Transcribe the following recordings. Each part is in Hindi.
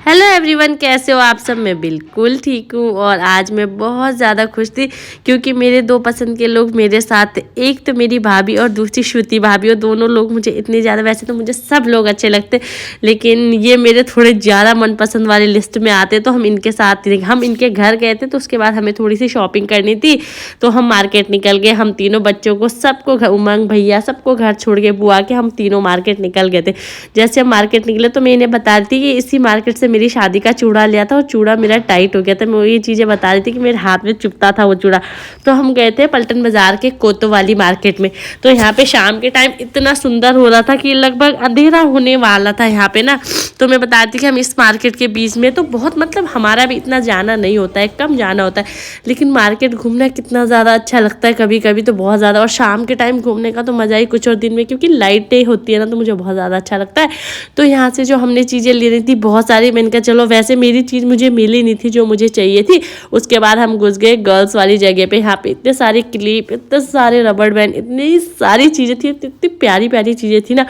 हेलो एवरीवन, कैसे हो आप सब। मैं बिल्कुल ठीक हूँ और आज मैं बहुत ज़्यादा खुश थी क्योंकि मेरे दो पसंद के लोग मेरे साथ, एक तो मेरी भाभी और दूसरी श्रुति भाभी, और दोनों लोग मुझे इतने ज़्यादा, वैसे तो मुझे सब लोग अच्छे लगते लेकिन ये मेरे थोड़े ज़्यादा मनपसंद वाली लिस्ट में आते, तो हम इनके साथ हम इनके घर गए थे। तो उसके बाद हमें थोड़ी सी शॉपिंग करनी थी तो हम मार्केट निकल गए। हम तीनों बच्चों को, सबको, उमंग भैया सबको घर छोड़ के, बुआ के, हम तीनों मार्केट निकल गए थे। जैसे हम मार्केट निकले तो मैं इन्हें बता रही थी कि इसी मार्केट से मेरी शादी का चूड़ा लिया था और चूड़ा मेरा टाइट हो गया था। मैं ये चीज़ें बता रही थी कि मेरे हाथ में चुभता था वो चूड़ा। तो हम गए थे पलटन बाजार के कोतवाली मार्केट में। तो यहाँ पे शाम के टाइम इतना सुंदर हो रहा था कि लगभग अंधेरा होने वाला था यहाँ पे ना। तो मैं बता रही थी कि हम इस मार्केट के बीच में, तो बहुत मतलब हमारा भी इतना जाना नहीं होता है, कम जाना होता है, लेकिन मार्केट घूमना कितना ज़्यादा अच्छा लगता है कभी कभी, तो बहुत ज़्यादा। और शाम के टाइम घूमने का तो मज़ा ही कुछ और, दिन में क्योंकि लाइटें होती है ना, तो मुझे बहुत ज़्यादा अच्छा लगता है। तो यहाँ से जो हमने चीज़ें ले रही थी बहुत सारी, मैंने कहा चलो, वैसे मेरी चीज़ मुझे मिली नहीं थी जो मुझे चाहिए थी। उसके बाद हम घुस गए गर्ल्स वाली जगह पे। यहाँ पे इतने सारे क्लिप, इतने सारे रबड़ बैंड, इतनी सारी चीज़ें थी, इतनी प्यारी प्यारी चीज़ें थी ना।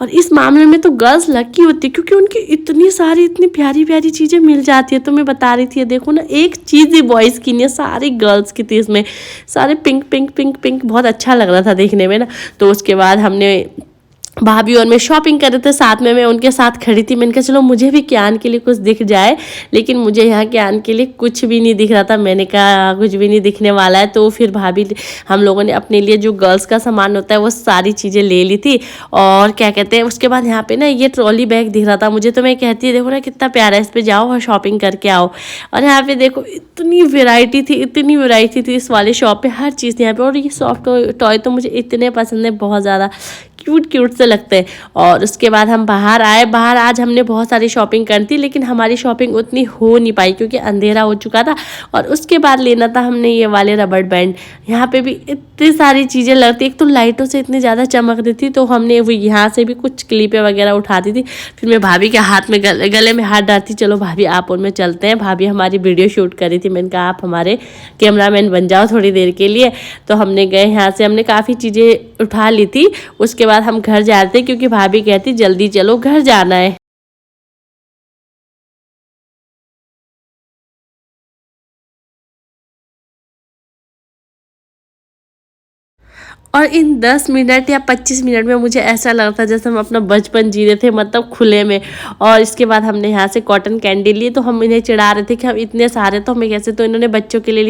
और इस मामले में तो गर्ल्स लकी होती है क्योंकि उनकी इतनी सारी, इतनी प्यारी प्यारी चीज़ें मिल जाती है। तो मैं बता रही थी, देखो ना, एक चीज़ ही बॉयज़ की नहीं है, सारी गर्ल्स की थी इसमें, सारे पिंक पिंक पिंक पिंक, बहुत अच्छा लग रहा था देखने में ना। तो उसके बाद हमने, भाभी और मैं शॉपिंग कर रहे थे साथ में, मैं उनके साथ खड़ी थी। मैंने कहा चलो मुझे भी क्यान के लिए कुछ दिख जाए, लेकिन मुझे यहाँ क्यान के लिए कुछ भी नहीं दिख रहा था। मैंने कहा कुछ भी नहीं दिखने वाला है। तो फिर भाभी, हम लोगों ने अपने लिए जो गर्ल्स का सामान होता है वो सारी चीज़ें ले ली थी। और क्या कहते हैं, उसके बाद यहाँ पे ना ये ट्रॉली बैग दिख रहा था मुझे, तो मैं कहती है देखो ना कितना प्यारा है, इस पर जाओ और शॉपिंग करके आओ। और यहाँ पे देखो इतनी वेराइटी थी, इतनी वेराइटी थी इस वाले शॉप पे, हर चीज़ थी यहाँ पे। और ये सॉफ्ट टॉय तो मुझे इतने पसंद है, बहुत ज़्यादा क्यूट क्यूट से लगते हैं। और उसके बाद हम बाहर आए। बाहर आज हमने बहुत सारी शॉपिंग करनी थी, लेकिन हमारी शॉपिंग उतनी हो नहीं पाई क्योंकि अंधेरा हो चुका था। और उसके बाद लेना था हमने ये वाले रबड़ बैंड। यहाँ पे भी इतनी सारी चीज़ें लगती, एक तो लाइटों से इतनी ज़्यादा चमक रही थी, तो हमने वो यहाँ से भी कुछ क्लिपें वगैरह उठाती थी। फिर मैं भाभी के हाथ में, गले में हाथ डालती, चलो भाभी आप और मैं चलते हैं। भाभी हमारी वीडियो शूट करी थी, मैंने कहा आप हमारे कैमरामैन बन जाओ थोड़ी देर के लिए। तो हमने गए, यहाँ से हमने काफ़ी चीज़ें उठा ली थी। उसके बाद हम घर जाते क्योंकि भाभी कहती जल्दी चलो, घर जाना है। और इन 10 मिनट या 25 मिनट में मुझे ऐसा लग रहा था जैसे हम अपना बचपन जी रहे थे, मतलब खुले में। और इसके बाद हमने यहाँ से कॉटन कैंडी ली, तो हम इन्हें चिढ़ा रहे थे कि हम इतने सारे, तो हमें कैसे, तो इन्होंने बच्चों के लिए